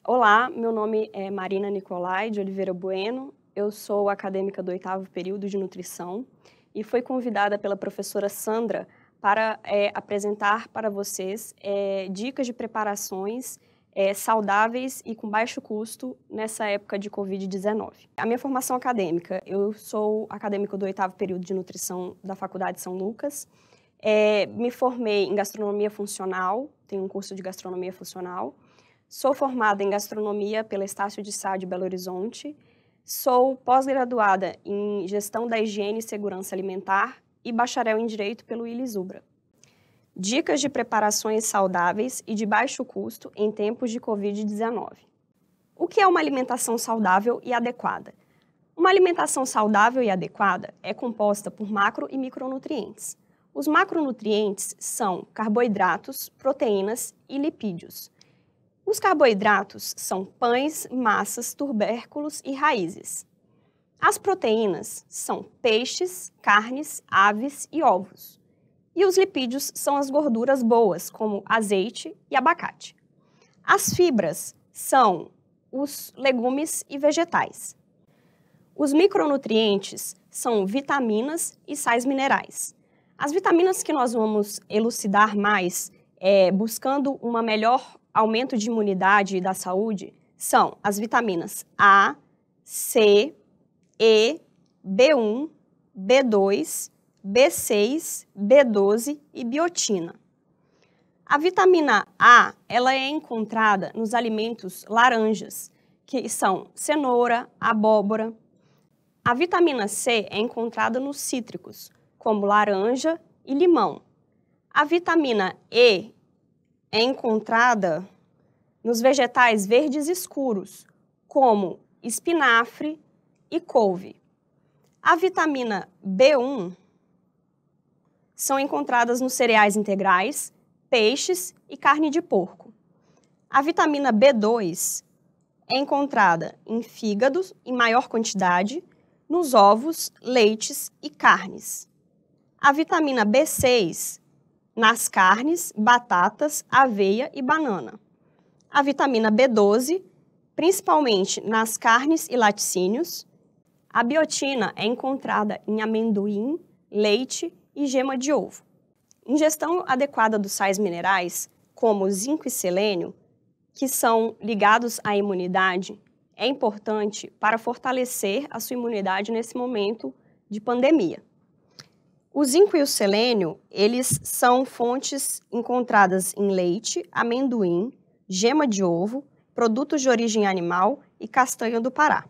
Olá, meu nome é Marina Nicolai de Oliveira Bueno, eu sou acadêmica do 8º período de nutrição e fui convidada pela professora Sandra para apresentar para vocês dicas de preparações saudáveis e com baixo custo nessa época de Covid-19. A minha formação acadêmica, eu sou acadêmica do 8º período de nutrição da Faculdade São Lucas, me formei em gastronomia funcional, tenho um curso de gastronomia funcional. Sou formada em gastronomia pela Estácio de Sá de Belo Horizonte. Sou pós-graduada em gestão da higiene e segurança alimentar e bacharel em direito pelo ILISUBRA. Dicas de preparações saudáveis e de baixo custo em tempos de Covid-19. O que é uma alimentação saudável e adequada? Uma alimentação saudável e adequada é composta por macro e micronutrientes. Os macronutrientes são carboidratos, proteínas e lipídios. Os carboidratos são pães, massas, tubérculos e raízes. As proteínas são peixes, carnes, aves e ovos. E os lipídios são as gorduras boas, como azeite e abacate. As fibras são os legumes e vegetais. Os micronutrientes são vitaminas e sais minerais. As vitaminas que nós vamos elucidar mais, buscando uma melhor aumento de imunidade e da saúde, são as vitaminas A, C, E, B1, B2, B6, B12 e biotina. A vitamina A, ela é encontrada nos alimentos laranjas, que são cenoura, abóbora. A vitamina C é encontrada nos cítricos, como laranja e limão. A vitamina E é encontrada nos vegetais verdes escuros, como espinafre e couve. A vitamina B1 são encontradas nos cereais integrais, peixes e carne de porco. A vitamina B2 é encontrada em fígados em maior quantidade, nos ovos, leites e carnes. A vitamina B6 nas carnes, batatas, aveia e banana. A vitamina B12, principalmente nas carnes e laticínios. A biotina é encontrada em amendoim, leite e gema de ovo. Ingestão adequada dos sais minerais, como zinco e selênio, que são ligados à imunidade, é importante para fortalecer a sua imunidade nesse momento de pandemia. O zinco e o selênio, eles são fontes encontradas em leite, amendoim, gema de ovo, produtos de origem animal e castanha do Pará.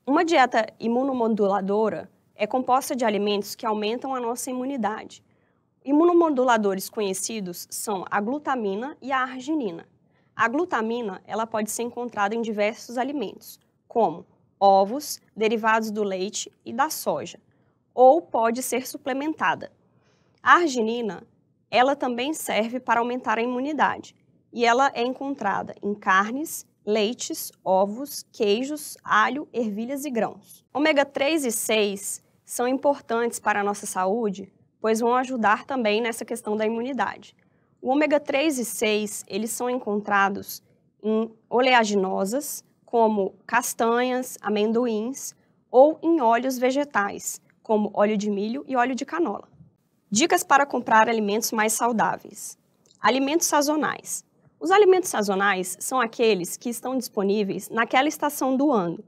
Uma dieta imunomoduladora é composta de alimentos que aumentam a nossa imunidade. Imunomoduladores conhecidos são a glutamina e a arginina. A glutamina, ela pode ser encontrada em diversos alimentos, como ovos, derivados do leite e da soja, ou pode ser suplementada. A arginina, ela também serve para aumentar a imunidade, e ela é encontrada em carnes, leites, ovos, queijos, alho, ervilhas e grãos. Ômega 3 e 6 são importantes para a nossa saúde, pois vão ajudar também nessa questão da imunidade. O ômega 3 e 6, eles são encontrados em oleaginosas, como castanhas, amendoins, ou em óleos vegetais, como óleo de milho e óleo de canola. Dicas para comprar alimentos mais saudáveis. Alimentos sazonais. Os alimentos sazonais são aqueles que estão disponíveis naquela estação do ano.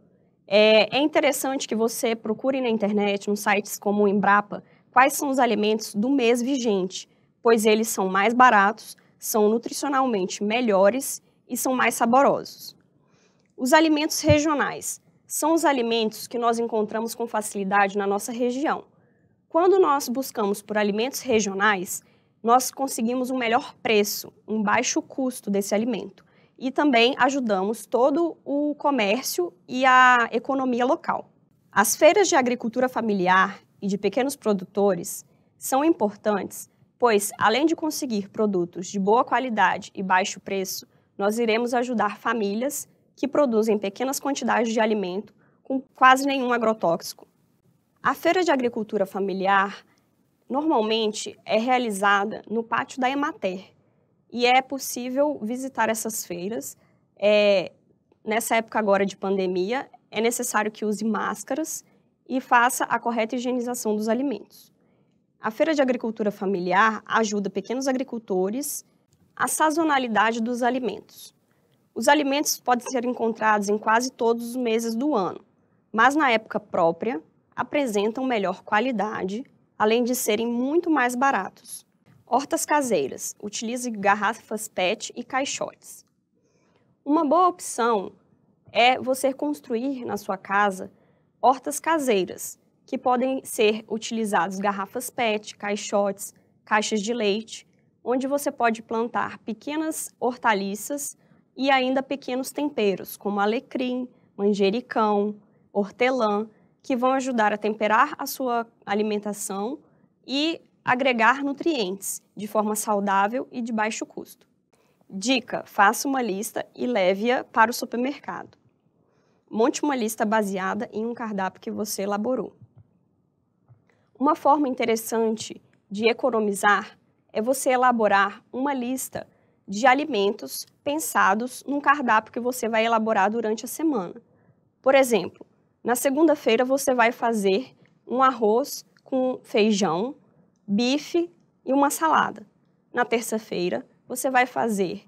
É interessante que você procure na internet, nos sites como o Embrapa, quais são os alimentos do mês vigente, pois eles são mais baratos, são nutricionalmente melhores e são mais saborosos. Os alimentos regionais são os alimentos que nós encontramos com facilidade na nossa região. Quando nós buscamos por alimentos regionais, nós conseguimos um melhor preço, um baixo custo desse alimento. E também ajudamos todo o comércio e a economia local. As feiras de agricultura familiar e de pequenos produtores são importantes, pois, além de conseguir produtos de boa qualidade e baixo preço, nós iremos ajudar famílias que produzem pequenas quantidades de alimento com quase nenhum agrotóxico. A feira de agricultura familiar Normalmente é realizada no pátio da Emater e é possível visitar essas feiras. Nessa época agora de pandemia, é necessário que use máscaras e faça a correta higienização dos alimentos. A Feira de Agricultura Familiar ajuda pequenos agricultores à sazonalidade dos alimentos. Os alimentos podem ser encontrados em quase todos os meses do ano, mas na época própria apresentam melhor qualidade, além de serem muito mais baratos. Hortas caseiras. Utilize garrafas PET e caixotes. Uma boa opção é você construir na sua casa hortas caseiras, que podem ser utilizados garrafas PET, caixotes, caixas de leite, onde você pode plantar pequenas hortaliças e ainda pequenos temperos, como alecrim, manjericão, hortelã, que vão ajudar a temperar a sua alimentação e agregar nutrientes de forma saudável e de baixo custo. Dica: faça uma lista e leve-a para o supermercado. Monte uma lista baseada em um cardápio que você elaborou. Uma forma interessante de economizar é você elaborar uma lista de alimentos pensados num cardápio que você vai elaborar durante a semana. Por exemplo, na segunda-feira você vai fazer um arroz com feijão, bife e uma salada. Na terça-feira você vai fazer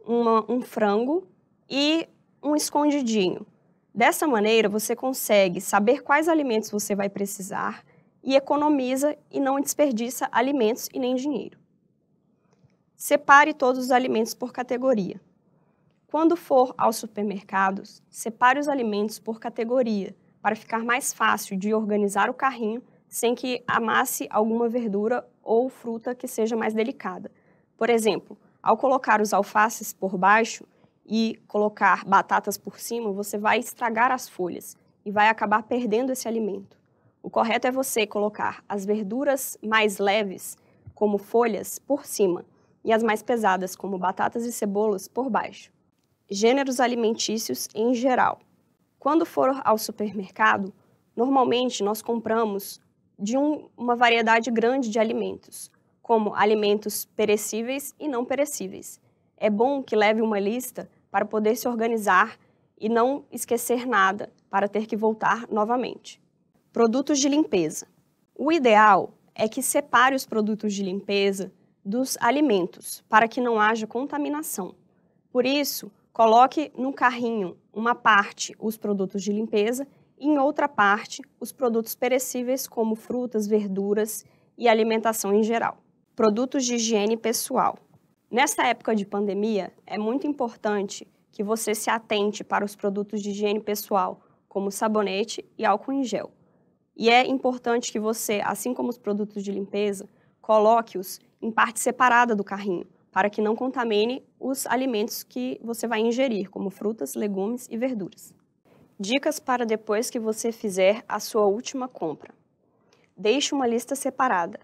um frango e um escondidinho. Dessa maneira você consegue saber quais alimentos você vai precisar e economiza e não desperdiça alimentos e nem dinheiro. Separe todos os alimentos por categoria. Quando for aos supermercados, separe os alimentos por categoria, para ficar mais fácil de organizar o carrinho sem que amasse alguma verdura ou fruta que seja mais delicada. Por exemplo, ao colocar os alfaces por baixo e colocar batatas por cima, você vai estragar as folhas e vai acabar perdendo esse alimento. O correto é você colocar as verduras mais leves, como folhas, por cima, e as mais pesadas, como batatas e cebolas, por baixo. Gêneros alimentícios em geral. Quando for ao supermercado, normalmente nós compramos de uma variedade grande de alimentos, como alimentos perecíveis e não perecíveis. É bom que leve uma lista para poder se organizar e não esquecer nada para ter que voltar novamente. Produtos de limpeza. O ideal é que separe os produtos de limpeza dos alimentos, para que não haja contaminação. Por isso, coloque no carrinho uma parte os produtos de limpeza e em outra parte os produtos perecíveis como frutas, verduras e alimentação em geral. Produtos de higiene pessoal. Nessa época de pandemia, é muito importante que você se atente para os produtos de higiene pessoal, como sabonete e álcool em gel. E é importante que você, assim como os produtos de limpeza, coloque-os em parte separada do carrinho, para que não contamine os alimentos que você vai ingerir, como frutas, legumes e verduras. Dicas para depois que você fizer a sua última compra. Deixe uma lista separada.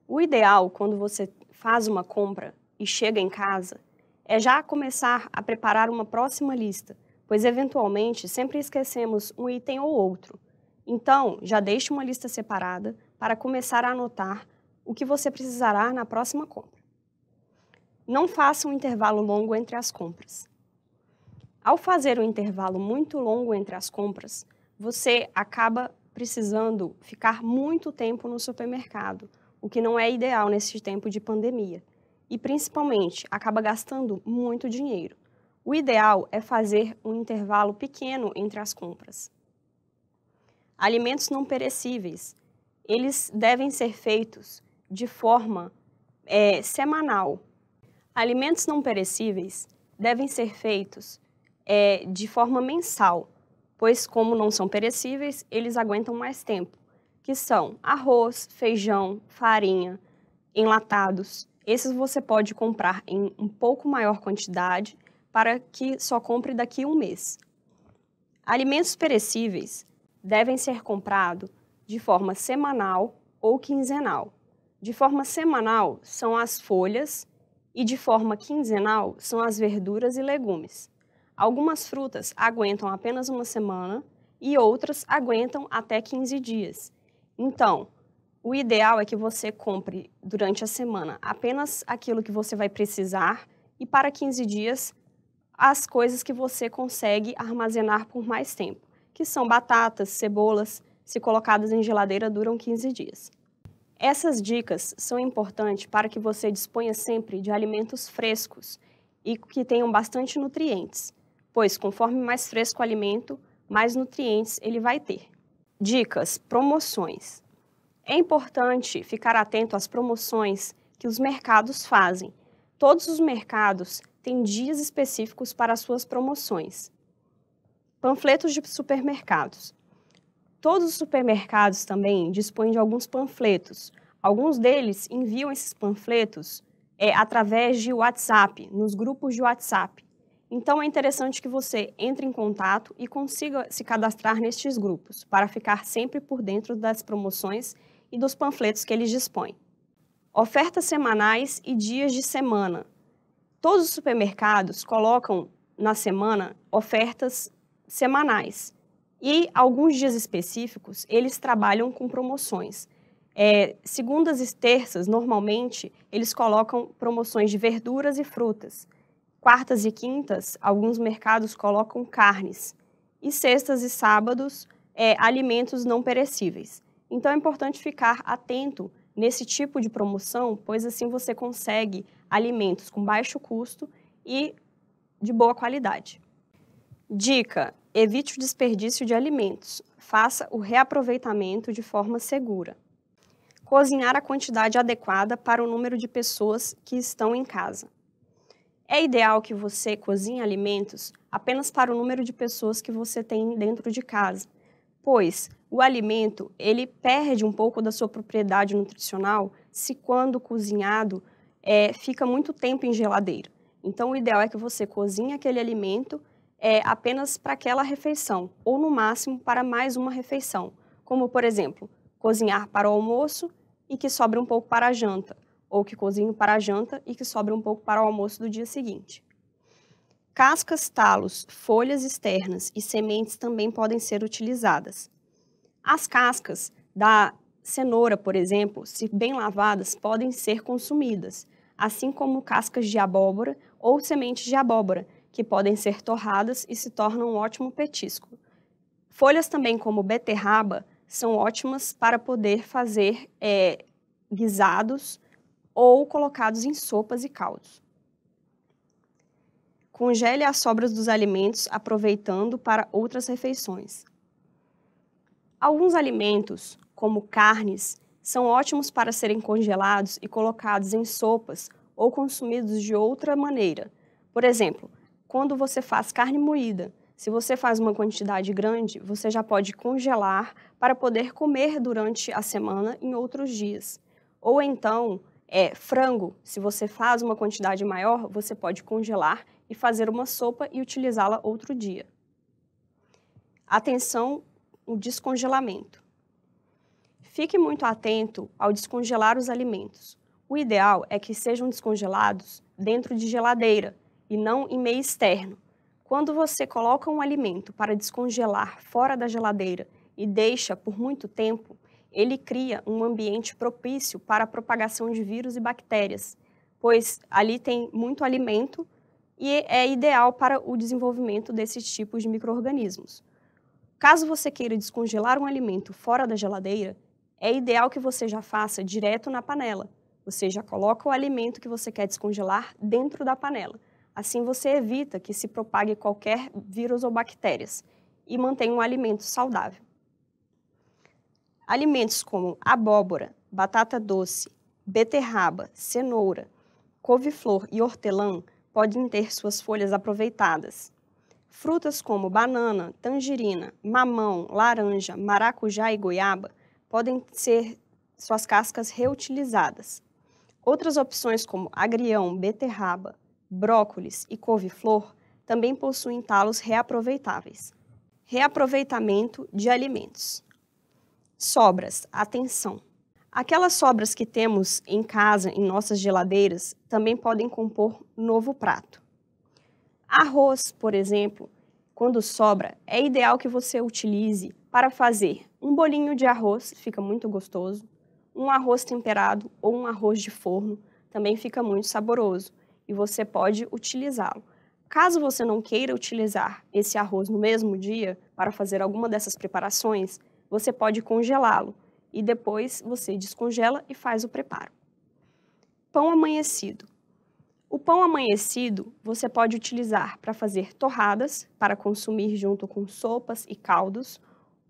O ideal, quando você faz uma compra e chega em casa, é já começar a preparar uma próxima lista, pois eventualmente sempre esquecemos um item ou outro. Então, já deixe uma lista separada para começar a anotar o que você precisará na próxima compra. Não faça um intervalo longo entre as compras. Ao fazer um intervalo muito longo entre as compras, você acaba precisando ficar muito tempo no supermercado, o que não é ideal nesse tempo de pandemia. E, principalmente, acaba gastando muito dinheiro. O ideal é fazer um intervalo pequeno entre as compras. Alimentos não perecíveis, eles devem ser feitos de forma semanal. Alimentos não perecíveis devem ser feitos de forma mensal, pois como não são perecíveis, eles aguentam mais tempo, que são arroz, feijão, farinha, enlatados. Esses você pode comprar em um pouco maior quantidade para que só compre daqui a um mês. Alimentos perecíveis devem ser comprados de forma semanal ou quinzenal. De forma semanal são as folhas e de forma quinzenal são as verduras e legumes. Algumas frutas aguentam apenas uma semana e outras aguentam até 15 dias. Então, O ideal é que você compre durante a semana apenas aquilo que você vai precisar e para 15 dias as coisas que você consegue armazenar por mais tempo, que são batatas, cebolas, se colocadas em geladeira duram 15 dias. Essas dicas são importantes para que você disponha sempre de alimentos frescos e que tenham bastante nutrientes, pois conforme mais fresco o alimento, mais nutrientes ele vai ter. Dicas, promoções. É importante ficar atento às promoções que os mercados fazem. Todos os mercados têm dias específicos para as suas promoções. Panfletos de supermercados. Todos os supermercados também dispõem de alguns panfletos. Alguns deles enviam esses panfletos através de WhatsApp, nos grupos de WhatsApp. Então é interessante que você entre em contato e consiga se cadastrar nestes grupos, para ficar sempre por dentro das promoções e dos panfletos que eles dispõem. Ofertas semanais e dias de semana. Todos os supermercados colocam na semana ofertas semanais e alguns dias específicos eles trabalham com promoções. Segundas e terças, normalmente, eles colocam promoções de verduras e frutas. Quartas e quintas, alguns mercados colocam carnes. E sextas e sábados, alimentos não perecíveis. Então é importante ficar atento nesse tipo de promoção, pois assim você consegue alimentos com baixo custo e de boa qualidade. Dica: evite o desperdício de alimentos. Faça o reaproveitamento de forma segura. Cozinhar a quantidade adequada para o número de pessoas que estão em casa. É ideal que você cozinhe alimentos apenas para o número de pessoas que você tem dentro de casa, pois o alimento ele perde um pouco da sua propriedade nutricional se quando cozinhado fica muito tempo em geladeira. Então o ideal é que você cozinhe aquele alimento apenas para aquela refeição, ou no máximo para mais uma refeição, como por exemplo, cozinhar para o almoço e que sobre um pouco para a janta, ou que cozinhe para a janta e que sobre um pouco para o almoço do dia seguinte. Cascas, talos, folhas externas e sementes também podem ser utilizadas. As cascas da cenoura, por exemplo, se bem lavadas, podem ser consumidas, assim como cascas de abóbora ou sementes de abóbora, que podem ser torradas e se tornam um ótimo petisco. Folhas também como beterraba são ótimas para poder fazer guisados ou colocados em sopas e caldos. Congele as sobras dos alimentos aproveitando para outras refeições. Alguns alimentos, como carnes, são ótimos para serem congelados e colocados em sopas ou consumidos de outra maneira. Por exemplo, quando você faz carne moída, se você faz uma quantidade grande, você já pode congelar para poder comer durante a semana em outros dias. Ou então, frango, se você faz uma quantidade maior, você pode congelar e fazer uma sopa e utilizá-la outro dia. Atenção, o descongelamento. Fique muito atento ao descongelar os alimentos. O ideal é que sejam descongelados dentro de geladeira e não em meio externo. Quando você coloca um alimento para descongelar fora da geladeira e deixa por muito tempo, ele cria um ambiente propício para a propagação de vírus e bactérias, pois ali tem muito alimento e é ideal para o desenvolvimento desses tipos de micro-organismos. Caso você queira descongelar um alimento fora da geladeira, é ideal que você já faça direto na panela. Você já coloca o alimento que você quer descongelar dentro da panela. Assim você evita que se propague qualquer vírus ou bactérias e mantém um alimento saudável. Alimentos como abóbora, batata doce, beterraba, cenoura, couve-flor e hortelã podem ter suas folhas aproveitadas. Frutas como banana, tangerina, mamão, laranja, maracujá e goiaba podem ser suas cascas reutilizadas. Outras opções como agrião, beterraba, brócolis e couve-flor também possuem talos reaproveitáveis. Reaproveitamento de alimentos. Sobras, atenção! Aquelas sobras que temos em casa, em nossas geladeiras, também podem compor novo prato. Arroz, por exemplo, quando sobra, é ideal que você utilize para fazer um bolinho de arroz, fica muito gostoso, Um arroz temperado ou um arroz de forno também fica muito saboroso e você pode utilizá-lo. Caso você não queira utilizar esse arroz no mesmo dia para fazer alguma dessas preparações, você pode congelá-lo e depois você descongela e faz o preparo. Pão amanhecido. O pão amanhecido você pode utilizar para fazer torradas, para consumir junto com sopas e caldos,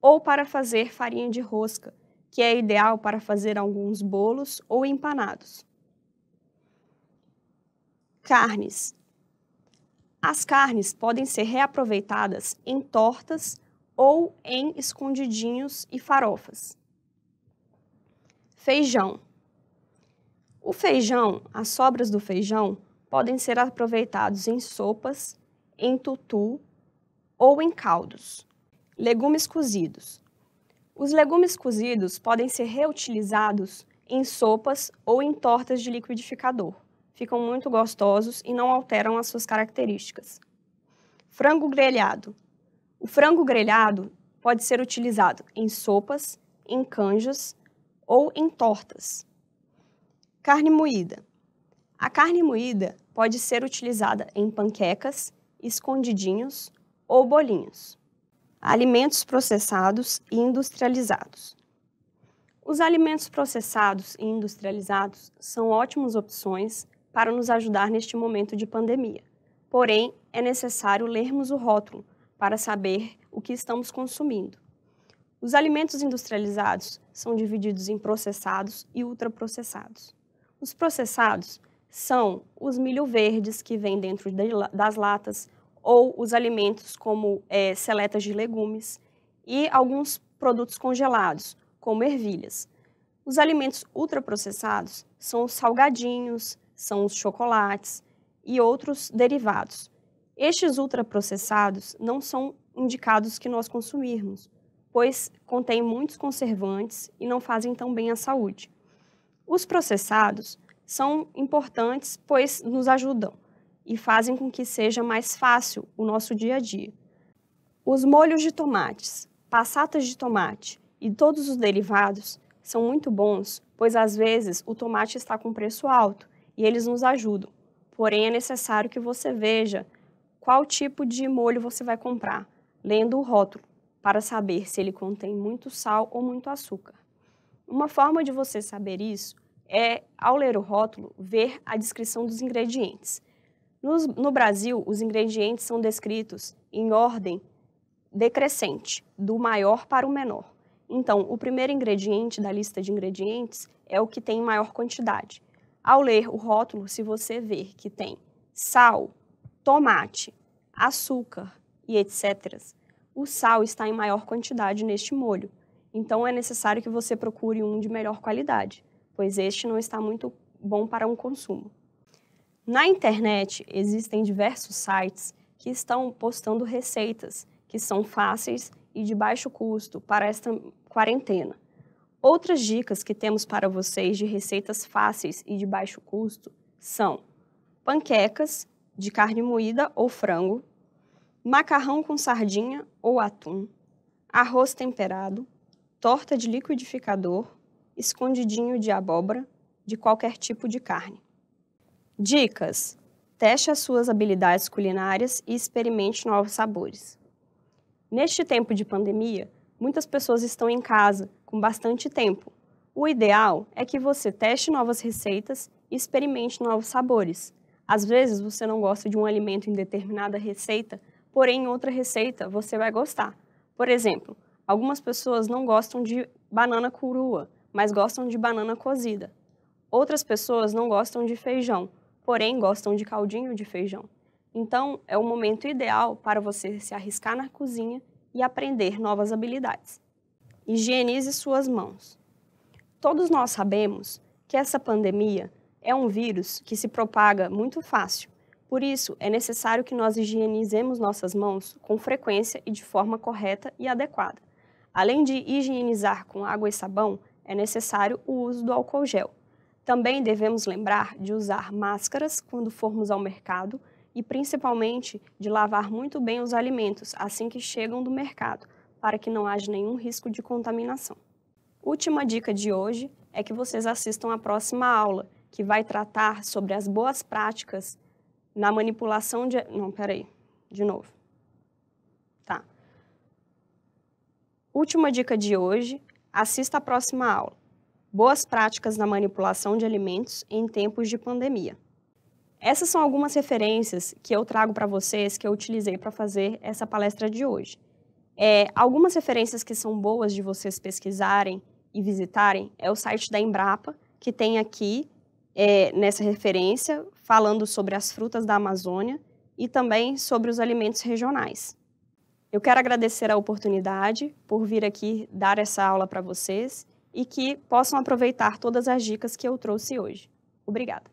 ou para fazer farinha de rosca, que é ideal para fazer alguns bolos ou empanados. Carnes. As carnes podem ser reaproveitadas em tortas ou em escondidinhos e farofas. Feijão. O feijão, as sobras do feijão, podem ser aproveitados em sopas, em tutu ou em caldos. Legumes cozidos. Os legumes cozidos podem ser reutilizados em sopas ou em tortas de liquidificador. Ficam muito gostosos e não alteram as suas características. Frango grelhado. O frango grelhado pode ser utilizado em sopas, em canjas ou em tortas. Carne moída. A carne moída pode ser utilizada em panquecas, escondidinhos ou bolinhos. Alimentos processados e industrializados. Os alimentos processados e industrializados são ótimas opções para nos ajudar neste momento de pandemia. Porém, é necessário lermos o rótulo para saber o que estamos consumindo. Os alimentos industrializados são divididos em processados e ultraprocessados. Os processados são os milho verdes que vêm dentro das latas ou os alimentos como seletas de legumes e alguns produtos congelados, como ervilhas. Os alimentos ultraprocessados são os salgadinhos, são os chocolates e outros derivados. Estes ultraprocessados não são indicados que nós consumirmos, pois contêm muitos conservantes e não fazem tão bem à saúde. Os processados são importantes, pois nos ajudam e fazem com que seja mais fácil o nosso dia a dia. Os molhos de tomates, passatas de tomate e todos os derivados são muito bons, pois às vezes o tomate está com preço alto e eles nos ajudam. Porém, é necessário que você veja qual tipo de molho você vai comprar, lendo o rótulo, para saber se ele contém muito sal ou muito açúcar. Uma forma de você saber isso é, ao ler o rótulo, ver a descrição dos ingredientes. No Brasil, os ingredientes são descritos em ordem decrescente, do maior para o menor. Então, o primeiro ingrediente da lista de ingredientes é o que tem maior quantidade. Ao ler o rótulo, se você ver que tem sal, tomate, açúcar e etc., o sal está em maior quantidade neste molho. Então, é necessário que você procure um de melhor qualidade, pois este não está muito bom para um consumo. Na internet, existem diversos sites que estão postando receitas que são fáceis e de baixo custo para esta quarentena. Outras dicas que temos para vocês de receitas fáceis e de baixo custo são panquecas de carne moída ou frango, macarrão com sardinha ou atum, arroz temperado, torta de liquidificador, escondidinho de abóbora, de qualquer tipo de carne. Dicas: teste as suas habilidades culinárias e experimente novos sabores. Neste tempo de pandemia, muitas pessoas estão em casa com bastante tempo. O ideal é que você teste novas receitas e experimente novos sabores. Às vezes você não gosta de um alimento em determinada receita, porém em outra receita você vai gostar. Por exemplo, algumas pessoas não gostam de banana crua, mas gostam de banana cozida. Outras pessoas não gostam de feijão, porém gostam de caldinho de feijão. Então, é o momento ideal para você se arriscar na cozinha e aprender novas habilidades. Higienize suas mãos. Todos nós sabemos que essa pandemia é um vírus que se propaga muito fácil. Por isso, é necessário que nós higienizemos nossas mãos com frequência e de forma correta e adequada. Além de higienizar com água e sabão, é necessário o uso do álcool gel. Também devemos lembrar de usar máscaras quando formos ao mercado e principalmente de lavar muito bem os alimentos assim que chegam do mercado, para que não haja nenhum risco de contaminação. Última dica de hoje é que vocês assistam a próxima aula, que vai tratar sobre as boas práticas na manipulação de... Não, peraí, de novo. Tá. Última dica de hoje, assista a próxima aula. Boas práticas na manipulação de alimentos em tempos de pandemia. Essas são algumas referências que eu trago para vocês, que eu utilizei para fazer essa palestra de hoje. Algumas referências que são boas de vocês pesquisarem e visitarem é o site da Embrapa, que tem aqui, nessa referência, falando sobre as frutas da Amazônia e também sobre os alimentos regionais. Eu quero agradecer a oportunidade por vir aqui dar essa aula para vocês e que possam aproveitar todas as dicas que eu trouxe hoje. Obrigada.